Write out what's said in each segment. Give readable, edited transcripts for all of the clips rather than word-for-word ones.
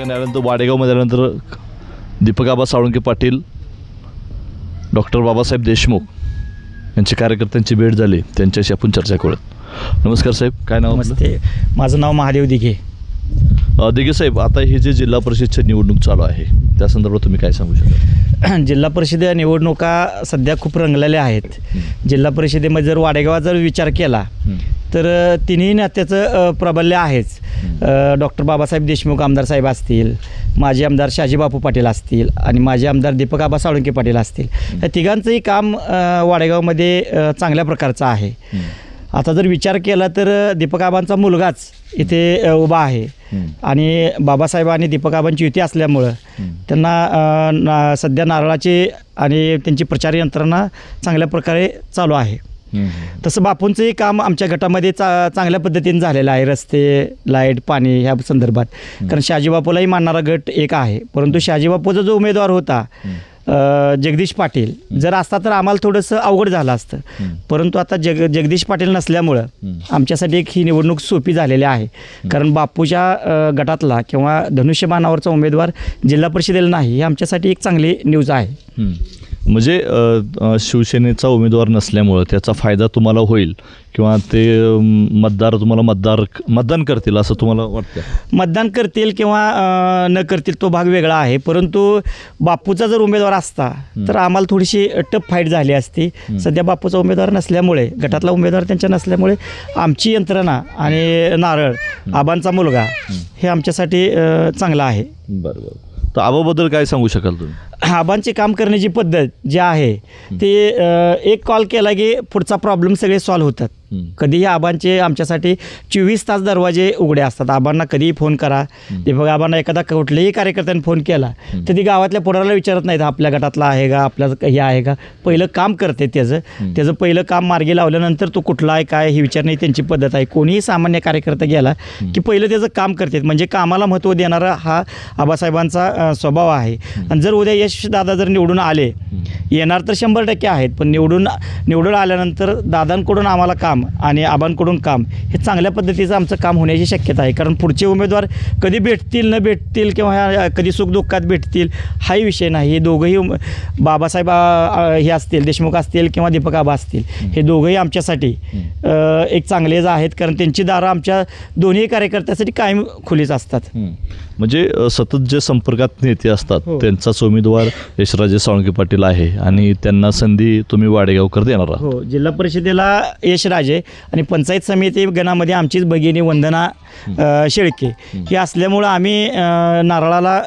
ठिकाणी आल्यानंतर वाडेगावमध्ये आल्यानंतर दीपक आबा साळुंके पाटील, डॉक्टर बाबासाहेब देशमुख यांच्या कार्यकर्त्यांची भेट झाली. त्यांच्याशी आपण चर्चा करूयात. नमस्कार साहेब, काय नाव? नमस्ते, माझं नाव महादेव दिघे. दिघे साहेब, आता हे जे जिल्हा परिषदची निवडणूक चालू आहे त्या संदर्भात तुम्ही काय सांगू शकाल? जिल्हा परिषद निवडणुका सध्या खूप रंगलेल्या आहेत. जिल्हा परिषदेमध्ये जर वाडेगावात जर विचार केला तर तिन्ही नेत्याचं प्राबल्य आहेच. डॉक्टर बाबासाहेब देशमुख आमदार साहेब असतील, माजी आमदार शहाजीबापू पाटील असतील आणि माजी आमदार दीपक आबा साळुंके पाटील असतील. या तिघांचंही काम वाडेगावमध्ये चांगल्या प्रकारचं आहे. आता जर विचार केला तर दीपक आबांचा मुलगाच इथे उभा आहे आणि बाबासाहेब आणि दीपक आबांची युती असल्यामुळं त्यांना सध्या नारळाची आणि त्यांची प्रचार यंत्रणा चांगल्या प्रकारे चालू आहे. तसं बापूंचंही काम आमच्या गटामध्ये चांगल्या पद्धतीने झालेलं आहे. रस्ते, लाईट, पाणी ह्या संदर्भात. कारण शहाजीबापूलाही मानणारा गट एक आहे, परंतु शहाजीबापूचा जो उमेदवार होता जगदीश पाटील जर असता तर आम्हाला थोडंसं अवघड झालं असतं. परंतु आता जगदीश पाटील नसल्यामुळं आमच्यासाठी एक ही निवडणूक सोपी झालेली आहे. कारण बापूच्या गटातला किंवा धनुष्यबाणावरचा उमेदवार जिल्हा परिषदेला नाही, ही आमच्यासाठी एक चांगली न्यूज आहे. म्हणजे शिवसेनेचा उमेदवार नसल्यामुळं त्याचा फायदा तुम्हाला होईल किंवा ते मतदार तुम्हाला मतदान करतील असं तुम्हाला वाटतं? मतदान करतील किंवा न करतील तो भाग वेगळा आहे, परंतु बापूचा जर उमेदवार असता तर आम्हाला थोडीशी टफ फाईट झाली असती. सध्या बापूचा उमेदवार नसल्यामुळे, गटातला उमेदवार त्यांच्या नसल्यामुळे आमची यंत्रणा आणि नारळ आबांचा मुलगा हे आमच्यासाठी चांगलं आहे. बरोबर. तर आबाबद्दल काय सांगू शकाल तुम्ही? आबांची काम करण्याची पद्धत जी आहे ती एक कॉल केला की पुढचा प्रॉब्लेम सगळे सॉल्व्ह होतात. कधीही आबांचे आमच्यासाठी 24 तास दरवाजे उघडे असतात. आबांना कधीही फोन करा. दीपक आबांना एखादा कुठल्याही कार्यकर्त्याने फोन केला तर ती गावातल्या पोराला विचारत नाहीत आपल्या गटातला आहे का, आपल्या हे आहे का. पहिलं काम करते त्याचं पहिलं काम मार्गी लावल्यानंतर तो कुठला आहे काय हे विचारणे त्यांची पद्धत आहे. कोणीही सामान्य कार्यकर्ता गेला की पहिलं त्याचं काम करते, म्हणजे कामाला महत्त्व देणारा हा आबासाहेबांचा स्वभाव आहे. आणि जर उद्या यश दादा जर निवडून आले, येणार तर 100% आहेत, पण निवडून आल्यानंतर दादांकडून आम्हाला काम आणि आबांकडून काम हे चांगल्या पद्धतीचं आमचं काम होण्याची शक्यता आहे. कारण पुढचे उमेदवार कधी भेटतील न भेटतील किंवा कधी सुखदुःखात भेटतील हाही विषय नाही. हे दोघंही बाबासाहेब हे असतील, देशमुख असतील किंवा दीपक आबा असतील, हे दोघंही आमच्यासाठी एक चांगलेच आहेत. कारण त्यांची दारं आमच्या दोन्ही कार्यकर्त्यासाठी कायम खुलीच असतात. म्हणजे सतत जे संपर्कात नेते असतात त्यांचाच उमेदवार यशराजे साळुंके पाटील आहे आणि त्यांना संधी तुम्ही वाडेगावकर देणार आहात. हो, जिल्हा परिषदेला यशराजे आणि पंचायत समिती गणामध्ये आमचीच भगिनी वंदना शेळके ही असल्यामुळं आम्ही नारळाला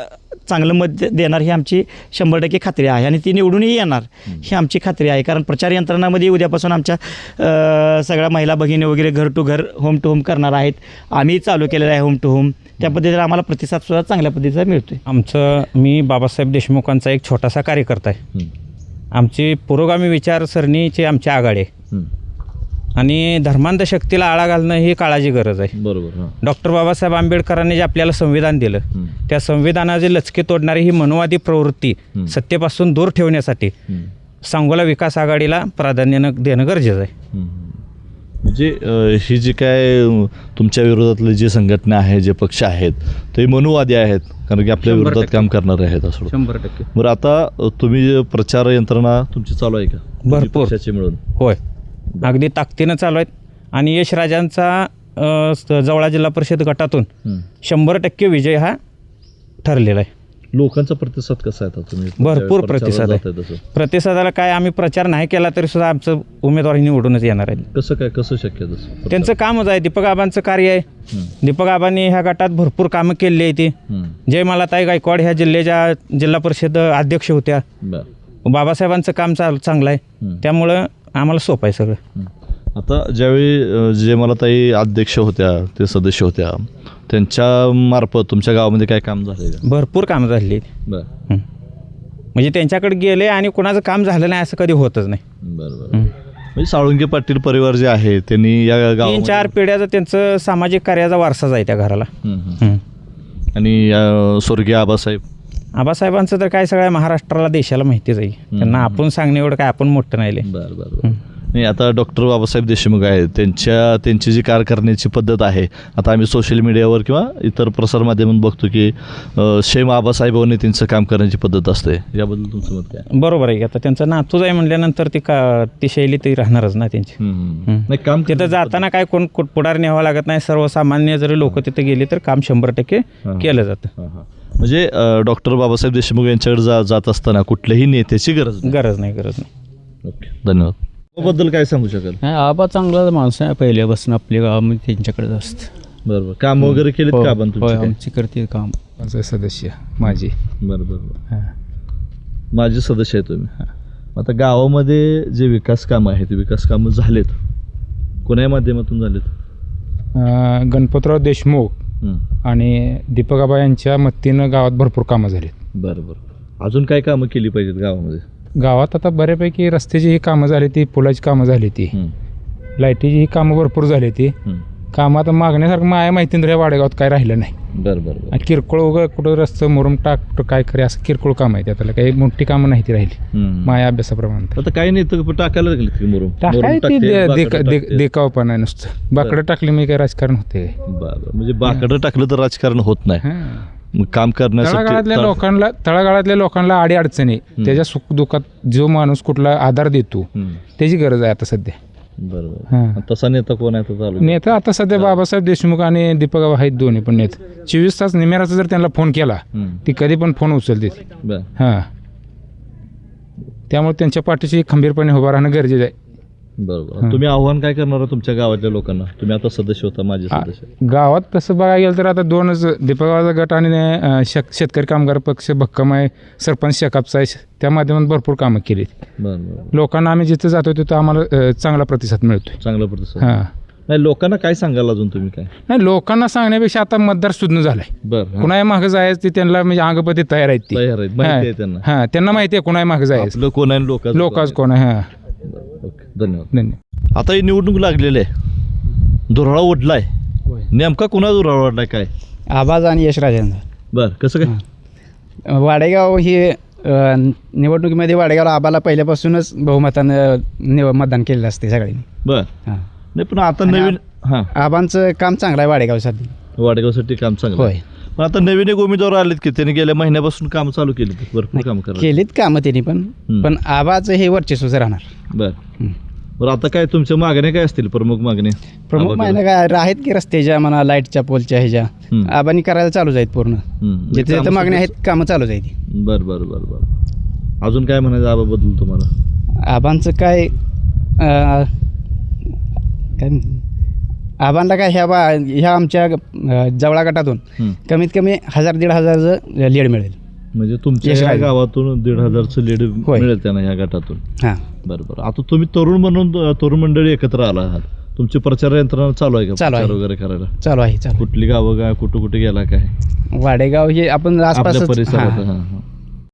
चांगलं मत देणार ही आमची 100% खात्री आहे आणि ती निवडूनही येणार ही आमची खात्री आहे. कारण प्रचार यंत्रणामध्ये उद्यापासून आमच्या सगळ्या महिला भगिनी वगैरे घर टू घर, होम टू होम करणार आहेत. आम्ही चालू केलेलं आहे होम टू होम. त्या पद्धतीने आम्हाला प्रतिसादसुद्धा चांगल्या पद्धतीचा मिळतो आहे. मी बाबासाहेब देशमुखांचा एक छोटासा कार्यकर्ता आहे. आमची पुरोगामी विचारसरणीची आमची आघाडी आहे आणि धर्मांध शक्तीला आळा घालणं ही काळाची गरज आहे. बरोबर. डॉक्टर बाबासाहेब आंबेडकरांनी जे आपल्याला संविधान दिलं त्या संविधानाचे लचके तोडणारी ही मनोवादी प्रवृत्ती सत्तेपासून दूर ठेवण्यासाठी सांगोला विकास आघाडीला प्राधान्य देणं गरजेचं आहे. म्हणजे ही जी काय तुमच्या विरोधातले जे संघटना आहे, जे पक्ष आहेत ते मनुवादी आहेत, कारण की आपल्या विरोधात काम करणारे आहेत असं. 100%. बरं, आता तुम्ही प्रचार यंत्रणा तुमची चालू आहे का? भरपूर पक्षाची मिळून. होय, अगदी ताकदीनं चालू आहेत आणि यशराजांचा जवळा जिल्हा परिषद गटातून 100% विजय हा ठरलेला आहे. लोकांचा प्रतिसाद कसा आहे? तुम्ही भरपूर प्रतिसाद आहे. प्रतिसादाला काय, आम्ही प्रचार नाही केला तरी सुद्धा आमचं उमेदवार निवडूनच येणार आहे. कसं शक्य तसं? त्यांचं कामच आहे, दीपक आबांचं कार्य आहे. दीपक आबांनी ह्या गटात भरपूर कामं केलेली आहे. ती जयमालाताई गायकवाड ह्या जिल्हा परिषद अध्यक्ष होत्या. बाबासाहेबांचं काम चांगलं आहे, त्यामुळं आम्हाला सोपं आहे सगळं. आता ज्यावेळी जयमालाताई अध्यक्ष होत्या, ते सदस्य होत्या, त्यांच्या मार्फत तुमच्या गावामध्ये काय काम झालं? भरपूर कामं झाली. म्हणजे त्यांच्याकडे गेले आणि कोणाचं काम झालं नाही असं कधी होतच नाही. बरोबर. म्हणजे साळुंके पाटील परिवार जे आहे त्यांनी या गावात 3-4 पिढ्याचा त्यांचं सामाजिक कार्याचा वारसाच आहे त्या घराला. आणि स्वर्गीय आबासाहेबांचं तर काय सगळ्या महाराष्ट्राला, देशाला माहितीच आहे. त्यांना आपण सांगणे एवढं काय आपण मोठं नाही. बरं. नाही, आता डॉक्टर बाबासाहेब देशमुख आहेत, त्यांची जी कार करण्याची पद्धत आहे, आता आम्ही सोशल मीडियावर किंवा इतर प्रसारमाध्यमात बघतो की शेम आबासाहेबांनी त्यांचं काम करण्याची पद्धत असते, याबद्दल तुमचं मत काय? बरोबर आहे की आता त्यांचा नातूच आहे म्हणल्यानंतर ती शैली ती राहणारच ना त्यांची. नाही, काम तिथं जाताना काय कोण पुढार न्यावं लागत नाही, सर्वसामान्य जरी लोक तिथे गेले तर काम 100% केलं जातं. म्हणजे डॉक्टर बाबासाहेब देशमुख यांच्याकडे जात असताना कुठल्याही नेत्याची गरज नाही. गरज नाही. ओके, धन्यवाद. बद्दल काय सांगू शकाल? आबा चांगला माणूस आहे, पहिल्यापासून आपल्या गावामध्ये त्यांच्याकडेच असतं. बरोबर, काम वगैरे केलेत का आपण होय, आमची करते काम. माझं सदस्य माझी. बरोबर, माझे सदस्य आहे तुम्ही. आता गावामध्ये जे विकास कामं आहेत, विकास कामं झालेत, कोण्या माध्यमातून झालेत? गणपतराव देशमुख आणि दीपक आबा यांच्या मदतीनं गावात भरपूर कामं झालीत. बरोबर, अजून काय कामं केली पाहिजेत गावामध्ये? गावात आता बऱ्यापैकी रस्त्याची ही कामं झाली, ती पुलाची कामं झाली, ती लाईटीची ही कामं भरपूर झाली. ती कामं आता मागण्यासारखं माया माहिती या वाडेगावात काय राहिलं नाही. बरोबर, किरकोळ वगैरे कुठं रस्तं मुरुम टाक काय खरे असं किरकोळ कामं आहे, त्याला काही मोठी कामं नाही ती राहिली माया अभ्यासाप्रमाणे. आता काही नाही तर टाकायला लागले की मुरुम टाकाय ती देखावपण आहे नुसतं. बाकडं टाकले मी काही राजकारण होते. बरोबर, म्हणजे बाकडं टाकलं तर राजकारण होत नाही. मग काम तळागाळातल्या लोकांना आडी अडचणी, त्याच्या सुख दुःखात जो माणूस कुठला आधार देतो त्याची गरज आहे आता सध्या. बरोबर, तसा नेता कोण आहे आता चालू? नेता आता सध्या बाबासाहेब देशमुख आणि दीपक आबा आहेत, दोन्ही पण नेते. 24 तास निमेराचा जर त्यांना फोन केला ती कधी पण फोन उचलते. हां, त्यामुळे त्यांच्या पाठीशी खंबीरपणे उभा राहणं गरजेचं आहे. बरोबर, तुम्ही आव्हान काय करणार तुमच्या गावातल्या लोकांना? तुम्ही आता सदस्य होता, माझे सदस्य. गावात तसं बघायला गेलं तर आता दोनच, दीपक गट आणि शेतकरी कामगार पक्ष भक्कम आहे, सरपंच शेकापचा आहे, त्या माध्यमातून भरपूर कामं केली. लोकांना आम्ही जिथं जातो तिथं आम्हाला चांगला प्रतिसाद मिळतो. चांगला प्रतिसाद. हां, नाही, लोकांना काय सांगाल अजून तुम्ही? काय नाही, लोकांना सांगण्यापेक्षा आता मतदार सुज्ञ झालाय. बरं, कुणाही मागं जायचं ती त्यांना म्हणजे अंगपती तयार आहेत ती. माहिती आहे त्यांना. हां, त्यांना माहिती आहे कुणाही मागं जायचं, कोण आहे, लोकांच कोण आहे. हां, धन्यवाद. आता ही निवडणूक लागलेली आहे, दुराळा ओढलाय, नेमका कुणा दुराळा ओढलाय काय? आबाज आणि यशराजांचा. बरं, कसं काय? वाडेगाव हे निवडणुकीमध्ये वाडेगावला आबाला पहिल्यापासूनच बहुमतानं मतदान केलेलं असते सगळ्यांनी. बरं, नाही पण आता नवीन आबांचं काम चांगलं आहे वाडेगावसाठी. वाडेगावसाठी काम चांगलं होय. पण आता नवीन एक उमेदवार आलेत की त्यांनी गेल्या महिन्यापासून काम चालू केली, भरपूर काम केलीत कामं त्यांनी पण आबाचं हे वर्चस्वच राहणार. बरं, आता काय तुमच्या मागण्या काय असतील, प्रमुख मागण्या? प्रमुख मागण्या काय आहेत की रस्त्याच्या म्हणा, लाईटच्या पोलच्या ह्याच्या आबांनी करायला चालूच आहेत पूर्ण. जिथे जिथे मागण्या आहेत कामं चालूच आहेत. बरं, अजून काय म्हणायचं आबाबद्दल तुम्हाला? आबांचं काय आबांना काय ह्या आमच्या जवळा गटातून कमीत कमी 1000-1500चं लीड मिळेल. म्हणजे तुमच्या गावातून 1500चं लीड मिळेल त्यांना ह्या गटातून. हां, बरोबर. आता तुम्ही तरुण म्हणून तरुण मंडळी एकत्र आला आहात, तुमची प्रचार यंत्रणा चालू आहे का? चालू आहे वगैरे करायला चालू आहे. कुठली गावं काय, कुठं गेला काय? वाडेगाव हे आपण आसपास परिसरात.